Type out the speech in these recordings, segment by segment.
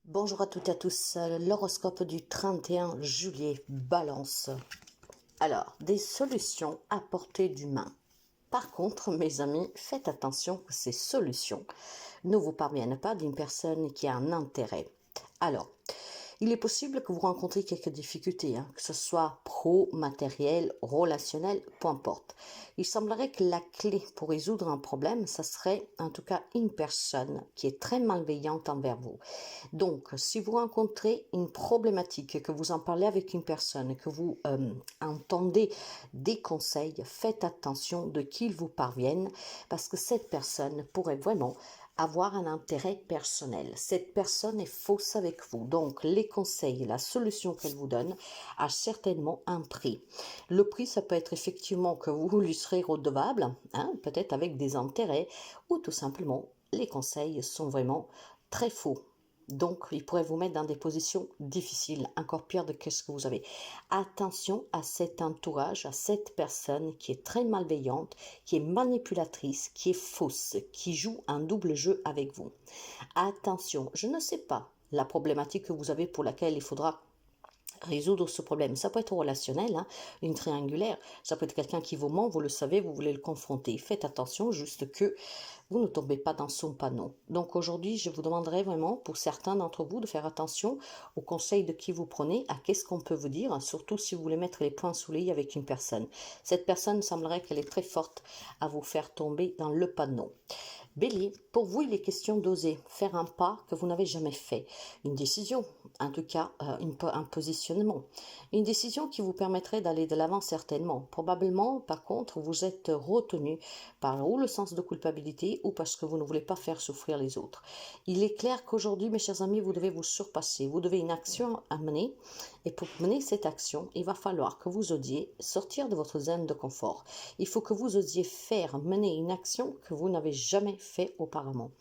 Bonjour à toutes et à tous, l'horoscope du 31 juillet, Balance. Alors, des solutions à portée d'humain. Par contre, mes amis, faites attention que ces solutions ne vous parviennent pas d'une personne qui a un intérêt. Alors, il est possible que vous rencontriez quelques difficultés, que ce soit pro, matériel, relationnel, peu importe. Il semblerait que la clé pour résoudre un problème, ça serait en tout cas une personne qui est très malveillante envers vous. Donc, si vous rencontrez une problématique, que vous en parlez avec une personne, que vous entendez des conseils, faites attention de qui ils vous parviennent, parce que cette personne pourrait vraiment avoir un intérêt personnel. Cette personne est fausse avec vous. Donc, les conseils, la solution qu'elle vous donne a certainement un prix. Le prix, ça peut être effectivement que vous lui serez redevable, peut-être avec des intérêts, ou tout simplement, les conseils sont vraiment très faux. Donc, il pourrait vous mettre dans des positions difficiles, encore pire de ce que vous avez. Attention à cet entourage, à cette personne qui est très malveillante, qui est manipulatrice, qui est fausse, qui joue un double jeu avec vous. Attention, je ne sais pas la problématique que vous avez pour laquelle il faudra résoudre ce problème. Ça peut être relationnel, une triangulaire, ça peut être quelqu'un qui vous ment, vous le savez, vous voulez le confronter. Faites attention, juste que vous ne tombez pas dans son panneau. Donc aujourd'hui, je vous demanderai vraiment, pour certains d'entre vous, de faire attention aux conseils de qui vous prenez, à qu'est-ce qu'on peut vous dire, surtout si vous voulez mettre les points sous les i avec une personne. Cette personne semblerait qu'elle est très forte à vous faire tomber dans le panneau. Bélier, pour vous, il est question d'oser faire un pas que vous n'avez jamais fait. Une décision, en tout cas un positionnement. Une décision qui vous permettrait d'aller de l'avant certainement. Probablement, par contre, vous êtes retenu par ou le sens de culpabilité ou parce que vous ne voulez pas faire souffrir les autres. Il est clair qu'aujourd'hui, mes chers amis, vous devez vous surpasser. Vous devez une action à mener. Et pour mener cette action, il va falloir que vous osiez sortir de votre zone de confort. Il faut que vous osiez mener une action que vous n'avez jamais fait auparavant.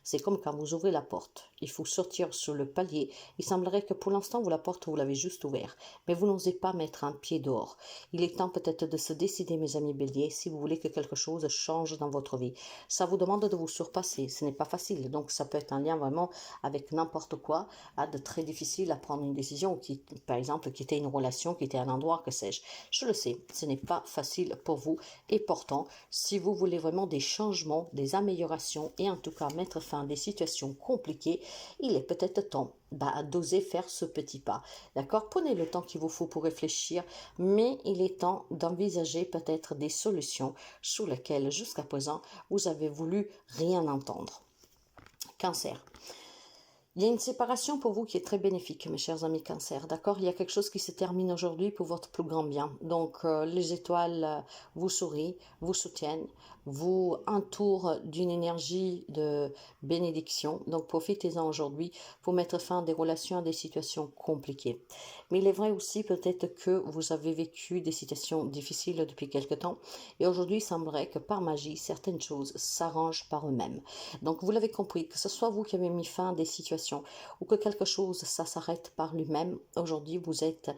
C'est comme quand vous ouvrez la porte. Il faut sortir sur le palier. Il semblerait que pour l'instant, la porte, vous l'avez juste ouverte. Mais vous n'osez pas mettre un pied dehors. Il est temps peut-être de se décider, mes amis béliers, si vous voulez que quelque chose change dans votre vie. Ça vous demande de vous surpasser. Ce n'est pas facile. Donc, ça peut être un lien vraiment avec n'importe quoi, de très difficile à prendre une décision, qui, par exemple, quitter une relation, quitter un endroit, que sais-je. Je le sais, ce n'est pas facile pour vous. Et pourtant, si vous voulez vraiment des changements, des améliorations et en tout cas mettre fin à des situations compliquées, il est peut-être temps d'oser faire ce petit pas. D'accord? Prenez le temps qu'il vous faut pour réfléchir, mais il est temps d'envisager peut-être des solutions sur lesquelles jusqu'à présent vous avez voulu rien entendre. Cancer. Il y a une séparation pour vous qui est très bénéfique, mes chers amis Cancer, d'accord? Il y a quelque chose qui se termine aujourd'hui pour votre plus grand bien. Donc, les étoiles vous sourient, vous soutiennent, vous entourent d'une énergie de bénédiction. Donc, profitez-en aujourd'hui pour mettre fin à des relations, à des situations compliquées. Mais il est vrai aussi peut-être que vous avez vécu des situations difficiles depuis quelque temps. Et aujourd'hui, il semblerait que par magie, certaines choses s'arrangent par eux-mêmes. Donc, vous l'avez compris, que ce soit vous qui avez mis fin à des situations ou que quelque chose, ça s'arrête par lui-même. Aujourd'hui, vous êtes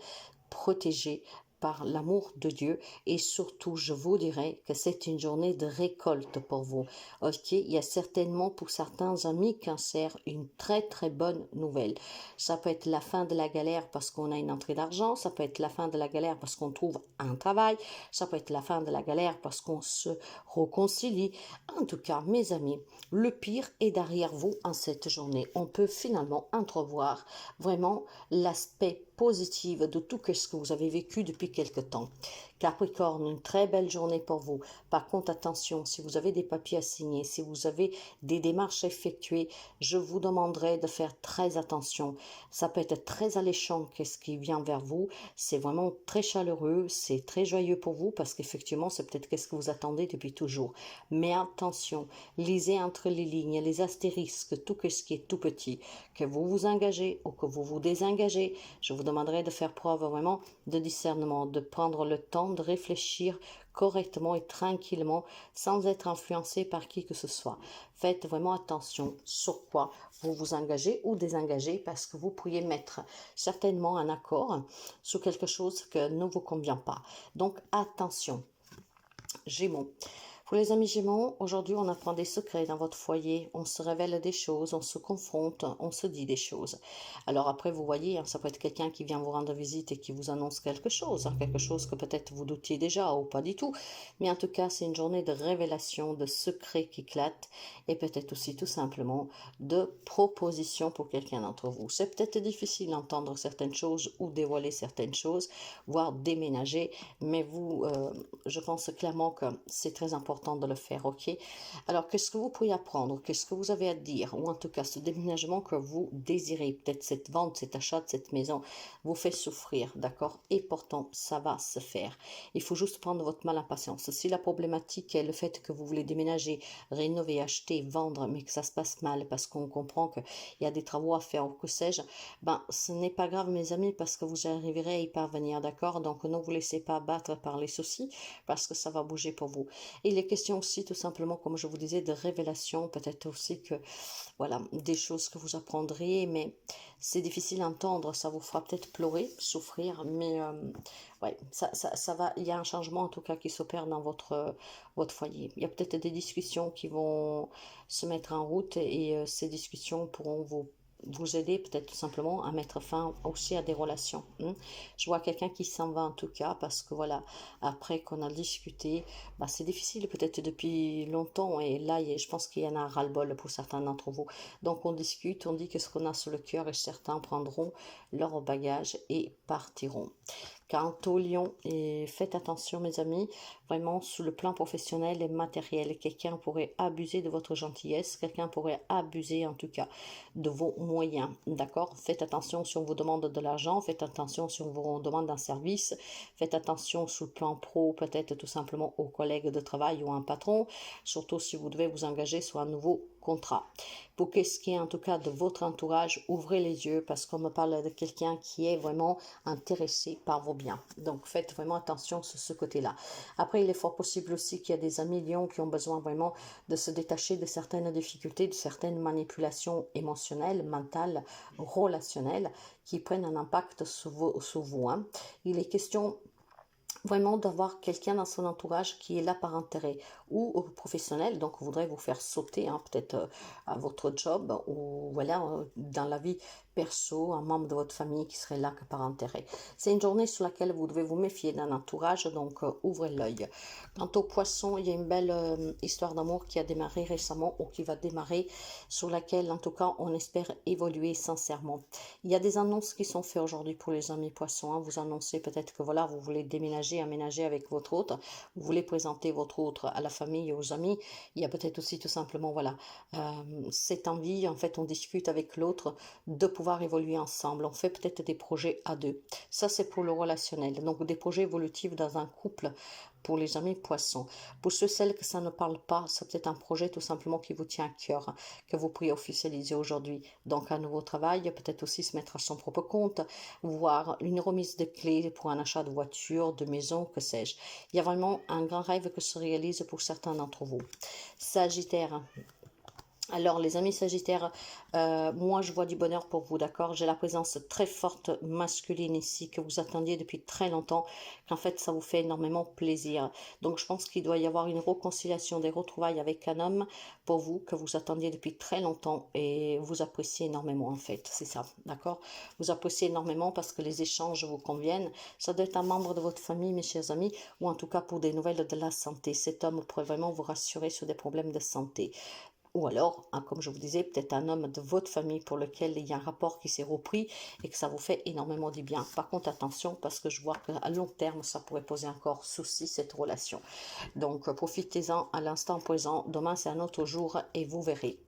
protégé par l'amour de Dieu et surtout, je vous dirais que c'est une journée de récolte pour vous. Ok, il y a certainement pour certains amis Cancer une très très bonne nouvelle. Ça peut être la fin de la galère parce qu'on a une entrée d'argent, ça peut être la fin de la galère parce qu'on trouve un travail, ça peut être la fin de la galère parce qu'on se réconcilie. En tout cas, mes amis, le pire est derrière vous en cette journée. On peut finalement entrevoir vraiment l'aspect positif de tout ce que vous avez vécu depuis quelque temps. Capricorne, une très belle journée pour vous. Par contre, attention, si vous avez des papiers à signer, si vous avez des démarches à effectuer, je vous demanderai de faire très attention. Ça peut être très alléchant qu'est-ce qui vient vers vous. C'est vraiment très chaleureux, c'est très joyeux pour vous parce qu'effectivement, c'est peut-être qu'est-ce que vous attendez depuis toujours. Mais attention, lisez entre les lignes, les astérisques, tout ce qui est tout petit. Que vous vous engagez ou que vous vous désengagez, je vous demanderai de faire preuve vraiment de discernement, de prendre le temps de réfléchir correctement et tranquillement sans être influencé par qui que ce soit. Faites vraiment attention sur quoi vous vous engagez ou désengagez parce que vous pourriez mettre certainement un accord sur quelque chose que ne vous convient pas. Donc attention. Gémeaux. Pour les amis Gémeaux, aujourd'hui on apprend des secrets dans votre foyer, on se révèle des choses, on se confronte, on se dit des choses. Alors après vous voyez, hein, ça peut être quelqu'un qui vient vous rendre visite et qui vous annonce quelque chose, hein, quelque chose que peut-être vous doutiez déjà ou pas du tout. Mais en tout cas c'est une journée de révélation, de secrets qui éclatent et peut-être aussi tout simplement de propositions pour quelqu'un d'entre vous. C'est peut-être difficile d'entendre certaines choses ou dévoiler certaines choses, voire déménager, mais vous, je pense clairement que c'est très important de le faire, ok? Alors, qu'est-ce que vous pouvez apprendre? Qu'est-ce que vous avez à dire? Ou en tout cas, ce déménagement que vous désirez, peut-être cette vente, cet achat de cette maison, vous fait souffrir, d'accord? Et pourtant, ça va se faire. Il faut juste prendre votre mal en patience. Si la problématique est le fait que vous voulez déménager, rénover, acheter, vendre, mais que ça se passe mal parce qu'on comprend qu'il y a des travaux à faire ou que sais-je, ben, ce n'est pas grave, mes amis, parce que vous arriverez à y parvenir, d'accord? Donc, ne vous laissez pas abattre par les soucis parce que ça va bouger pour vous. Et il est question aussi, tout simplement, comme je vous disais, de révélation, peut-être aussi que, voilà, des choses que vous apprendrez, mais c'est difficile à entendre, ça vous fera peut-être pleurer, souffrir, mais ouais, ça va, il y a un changement en tout cas qui s'opère dans votre foyer. Il y a peut-être des discussions qui vont se mettre en route et ces discussions pourront vous aider peut-être tout simplement à mettre fin aussi à des relations. Je vois quelqu'un qui s'en va en tout cas parce que voilà, après qu'on a discuté, bah, c'est difficile peut-être depuis longtemps et là je pense qu'il y en a ras-le-bol pour certains d'entre vous. Donc on discute, on dit que ce qu'on a sur le cœur et certains prendront leur bagage et partiront. Quant au lion, et faites attention mes amis, vraiment sous le plan professionnel et matériel, quelqu'un pourrait abuser de votre gentillesse, quelqu'un pourrait abuser en tout cas de vos moyens, d'accord? Faites attention si on vous demande de l'argent, faites attention si on vous demande un service, faites attention sous le plan pro, peut-être tout simplement aux collègues de travail ou à un patron, surtout si vous devez vous engager sur un nouveau contrat. Pour qu'est-ce qui est en tout cas de votre entourage, ouvrez les yeux parce qu'on me parle de quelqu'un qui est vraiment intéressé par vos biens. Donc faites vraiment attention sur ce côté-là. Après, il est fort possible aussi qu'il y a des amis lions qui ont besoin vraiment de se détacher de certaines difficultés, de certaines manipulations émotionnelles, mentales, relationnelles qui prennent un impact sur vous. Hein. Il est question vraiment d'avoir quelqu'un dans son entourage qui est là par intérêt ou professionnel, donc voudrait vous faire sauter hein, peut-être à votre job ou voilà dans la vie perso, un membre de votre famille qui serait là que par intérêt. C'est une journée sur laquelle vous devez vous méfier d'un entourage, donc ouvrez l'œil. Quant aux poissons, il y a une belle histoire d'amour qui a démarré récemment ou qui va démarrer, sur laquelle en tout cas on espère évoluer sincèrement. Il y a des annonces qui sont faites aujourd'hui pour les amis poissons. Hein. Vous annoncez peut-être que voilà, vous voulez déménager, aménager avec votre hôte, vous voulez présenter votre hôte à la famille et aux amis. Il y a peut-être aussi tout simplement voilà cette envie, en fait on discute avec l'autre de pouvoir évoluer ensemble. On fait peut-être des projets à deux. Ça c'est pour le relationnel. Donc des projets évolutifs dans un couple pour les amis poissons. Pour ceux, celles que ça ne parle pas, c'est peut-être un projet tout simplement qui vous tient à cœur, que vous pourriez officialiser aujourd'hui. Donc un nouveau travail, peut-être aussi se mettre à son propre compte, voire une remise de clés pour un achat de voiture, de maison, que sais-je. Il y a vraiment un grand rêve que se réalise pour certains d'entre vous. Sagittaire. Alors les amis Sagittaires, moi je vois du bonheur pour vous, d'accord? J'ai la présence très forte masculine ici que vous attendiez depuis très longtemps, qu'en fait ça vous fait énormément plaisir. Donc je pense qu'il doit y avoir une réconciliation, des retrouvailles avec un homme pour vous que vous attendiez depuis très longtemps et vous appréciez énormément en fait, c'est ça, d'accord? Vous appréciez énormément parce que les échanges vous conviennent. Ça doit être un membre de votre famille, mes chers amis, ou en tout cas pour des nouvelles de la santé. Cet homme pourrait vraiment vous rassurer sur des problèmes de santé. Ou alors, hein, comme je vous disais, peut-être un homme de votre famille pour lequel il y a un rapport qui s'est repris et que ça vous fait énormément du bien. Par contre, attention, parce que je vois qu'à long terme, ça pourrait poser encore souci, cette relation. Donc, profitez-en à l'instant présent. Demain, c'est un autre jour et vous verrez.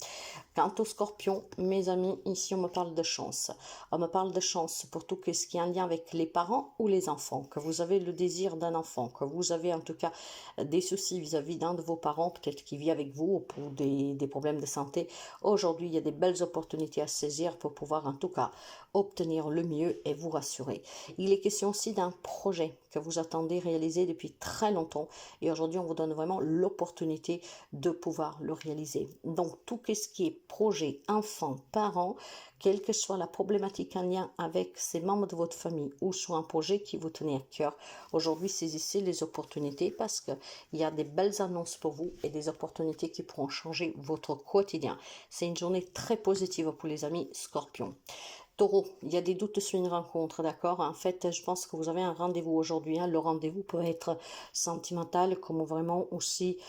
Quant aux scorpions, mes amis, ici, on me parle de chance. On me parle de chance pour tout ce qui est en lien avec les parents ou les enfants. Que vous avez le désir d'un enfant, que vous avez en tout cas des soucis vis-à-vis d'un de vos parents, peut-être qui vit avec vous pour des problèmes de santé. Aujourd'hui, il y a des belles opportunités à saisir pour pouvoir en tout cas obtenir le mieux et vous rassurer. Il est question aussi d'un projet que vous attendez réaliser depuis très longtemps et aujourd'hui on vous donne vraiment l'opportunité de pouvoir le réaliser. Donc tout ce qui est projet, enfant, parents, quelle que soit la problématique en lien avec ces membres de votre famille ou sur un projet qui vous tenait à cœur. Aujourd'hui, saisissez les opportunités parce qu'il y a des belles annonces pour vous et des opportunités qui pourront changer votre quotidien. C'est une journée très positive pour les amis Scorpion. Taureau, il y a des doutes sur une rencontre, d'accord? En fait, je pense que vous avez un rendez-vous aujourd'hui. Hein. Le rendez-vous peut être sentimental comme vraiment aussi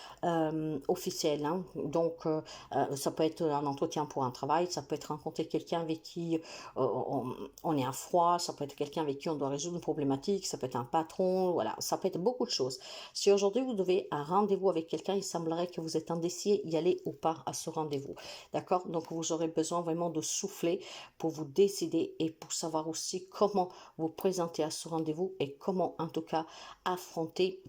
officiel. Hein. Donc, ça peut être un entretien pour un travail, ça peut être rencontrer quelqu'un avec qui on est à froid, ça peut être quelqu'un avec qui on doit résoudre une problématique, ça peut être un patron, voilà, ça peut être beaucoup de choses. Si aujourd'hui vous devez un rendez-vous avec quelqu'un, il semblerait que vous êtes indécis, y aller ou pas à ce rendez-vous, d'accord? Donc, vous aurez besoin vraiment de souffler pour vous décider et pour savoir aussi comment vous présenter à ce rendez-vous et comment en tout cas affronter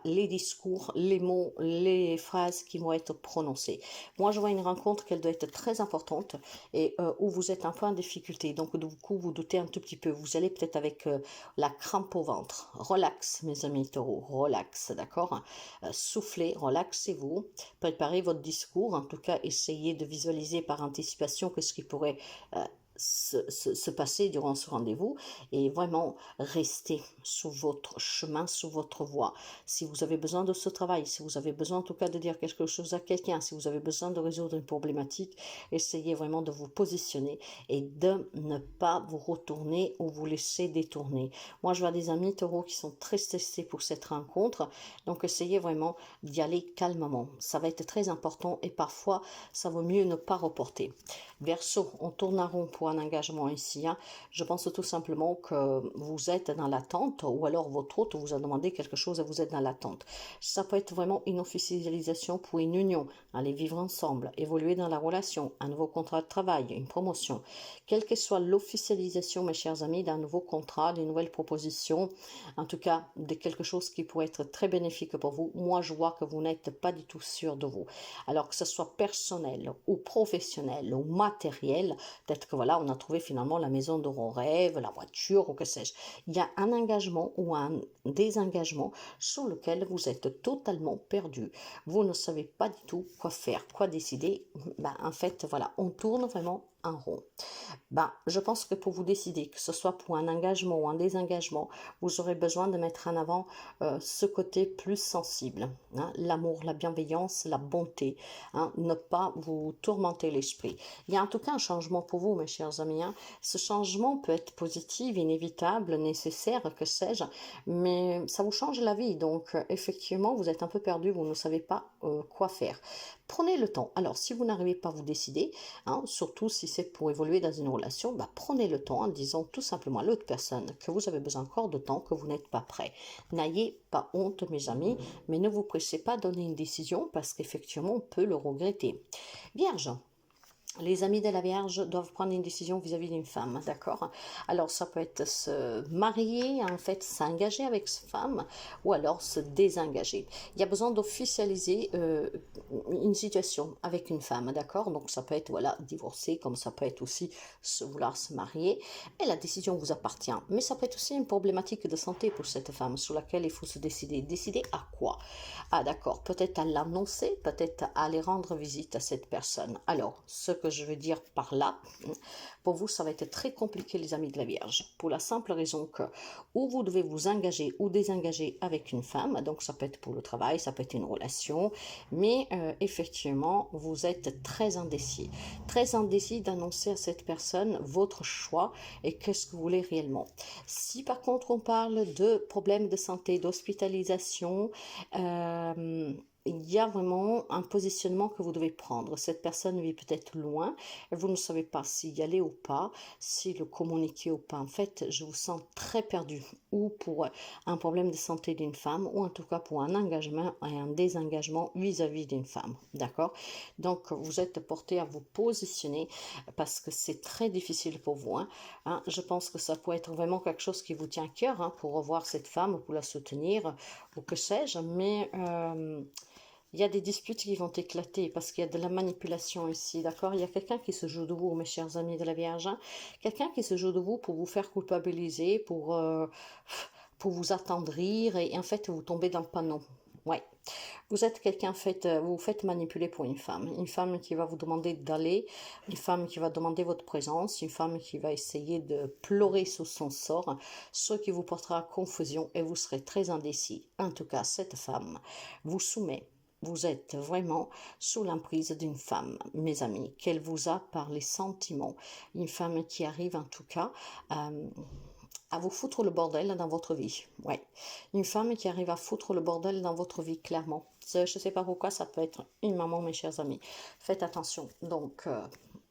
les discours, les mots, les phrases qui vont être prononcées. Moi, je vois une rencontre qu'elle doit être très importante et où vous êtes un peu en difficulté. Donc, du coup, vous doutez un tout petit peu. Vous allez peut-être avec la crampe au ventre. Relax, mes amis taureaux, relax, d'accord? Soufflez, relaxez-vous, préparez votre discours. En tout cas, essayez de visualiser par anticipation que ce qui pourrait se passer durant ce rendez-vous et vraiment rester sur votre chemin, sur votre voie. Si vous avez besoin de ce travail, si vous avez besoin en tout cas de dire quelque chose à quelqu'un, si vous avez besoin de résoudre une problématique, essayez vraiment de vous positionner et de ne pas vous retourner ou vous laisser détourner. Moi, je vois des amis taureaux qui sont très stressés pour cette rencontre, donc essayez vraiment d'y aller calmement. Ça va être très important et parfois, ça vaut mieux ne pas reporter. Verseau, on tourne en rond pour un engagement ici. Hein. Je pense tout simplement que vous êtes dans l'attente ou alors votre hôte vous a demandé quelque chose et vous êtes dans l'attente. Ça peut être vraiment une officialisation pour une union, aller vivre ensemble, évoluer dans la relation, un nouveau contrat de travail, une promotion. Quelle que soit l'officialisation, mes chers amis, d'un nouveau contrat, d'une nouvelle proposition, en tout cas de quelque chose qui pourrait être très bénéfique pour vous, moi je vois que vous n'êtes pas du tout sûr de vous. Alors que ce soit personnel ou professionnel ou matériel, peut-être que voilà, on a trouvé finalement la maison de vos rêves, la voiture ou que sais-je. Il y a un engagement ou un désengagement sur lequel vous êtes totalement perdu. Vous ne savez pas du tout quoi faire, quoi décider. En fait, voilà, on tourne vraiment en rond. Je pense que pour vous décider, que ce soit pour un engagement ou un désengagement, vous aurez besoin de mettre en avant ce côté plus sensible. Hein, l'amour, la bienveillance, la bonté. Hein, ne pas vous tourmenter l'esprit. Il y a en tout cas un changement pour vous, mes chers amis. Hein. Ce changement peut être positif, inévitable, nécessaire, que sais-je, mais ça vous change la vie. Donc, effectivement, vous êtes un peu perdu, vous ne savez pas quoi faire. Prenez le temps. Alors, si vous n'arrivez pas à vous décider, hein, surtout si c'est pour évoluer dans une relation, prenez le temps en disant tout simplement à l'autre personne que vous avez besoin encore de temps, que vous n'êtes pas prêt. N'ayez pas honte, mes amis, mais ne vous pressez pas à donner une décision parce qu'effectivement, on peut le regretter. Vierge. Les amis de la Vierge doivent prendre une décision vis-à-vis d'une femme, d'accord? Alors, ça peut être se marier, en fait, s'engager avec cette femme, ou alors se désengager. Il y a besoin d'officialiser une situation avec une femme, d'accord? Donc, ça peut être, voilà, divorcer, comme ça peut être aussi vouloir se marier, et la décision vous appartient. Mais ça peut être aussi une problématique de santé pour cette femme, sur laquelle il faut se décider. Décider à quoi? Ah, d'accord, peut-être à l'annoncer, peut-être à aller rendre visite à cette personne. Alors, ce que je veux dire par là, pour vous, ça va être très compliqué, les amis de la Vierge, pour la simple raison que ou vous devez vous engager ou désengager avec une femme, donc ça peut être pour le travail, ça peut être une relation, mais effectivement, vous êtes très indécis d'annoncer à cette personne votre choix et qu'est-ce que vous voulez réellement. Si par contre on parle de problèmes de santé, d'hospitalisation, il y a vraiment un positionnement que vous devez prendre. Cette personne vit peut-être loin et vous ne savez pas s'y y aller ou pas, si le communiquer ou pas. En fait, je vous sens très perdu ou pour un problème de santé d'une femme ou en tout cas pour un engagement et un désengagement vis-à-vis d'une femme. D'accord? Donc, vous êtes porté à vous positionner parce que c'est très difficile pour vous. Hein. Je pense que ça peut être vraiment quelque chose qui vous tient à cœur pour revoir cette femme, pour la soutenir ou que sais-je, mais il y a des disputes qui vont éclater parce qu'il y a de la manipulation ici, d'accord? Il y a quelqu'un qui se joue de vous, mes chers amis de la Vierge. Hein. Quelqu'un qui se joue de vous pour vous faire culpabiliser, pour vous attendrir et en fait vous tombez dans le panneau. Ouais. Vous êtes quelqu'un, vous vous faites manipuler pour une femme qui va vous demander d'aller, une femme qui va demander votre présence, une femme qui va essayer de pleurer sous son sort, ce qui vous portera à confusion et vous serez très indécis. En tout cas, cette femme vous soumet. Vous êtes vraiment sous l'emprise d'une femme, mes amis, qu'elle vous a par les sentiments. Une femme qui arrive en tout cas à vous foutre le bordel dans votre vie. Ouais. Une femme qui arrive à foutre le bordel dans votre vie, clairement. Je ne sais pas pourquoi, ça peut être une maman, mes chers amis. Faites attention. Donc,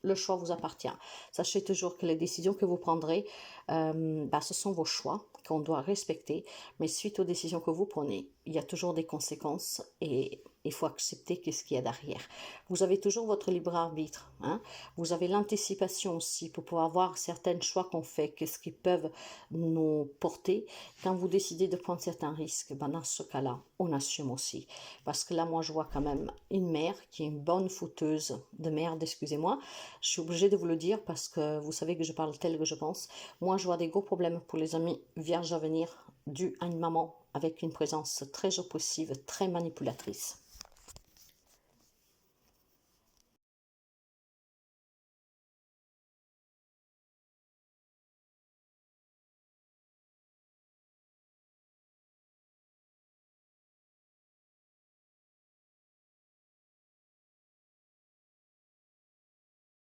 le choix vous appartient. Sachez toujours que les décisions que vous prendrez, ce sont vos choix qu'on doit respecter. Mais suite aux décisions que vous prenez, il y a toujours des conséquences et il faut accepter qu'est-ce qu'il y a derrière. Vous avez toujours votre libre arbitre. Hein? Vous avez l'anticipation aussi pour pouvoir voir certains choix qu'on fait, qu'est-ce qui peuvent nous porter. Quand vous décidez de prendre certains risques, dans ce cas-là, on assume aussi. Parce que là, moi, je vois quand même une mère qui est une bonne fouteuse de merde, excusez-moi. Je suis obligée de vous le dire parce que vous savez que je parle tel que je pense. Moi, je vois des gros problèmes pour les amis vierges à venir, dû à une maman avec une présence très oppressive, très manipulatrice.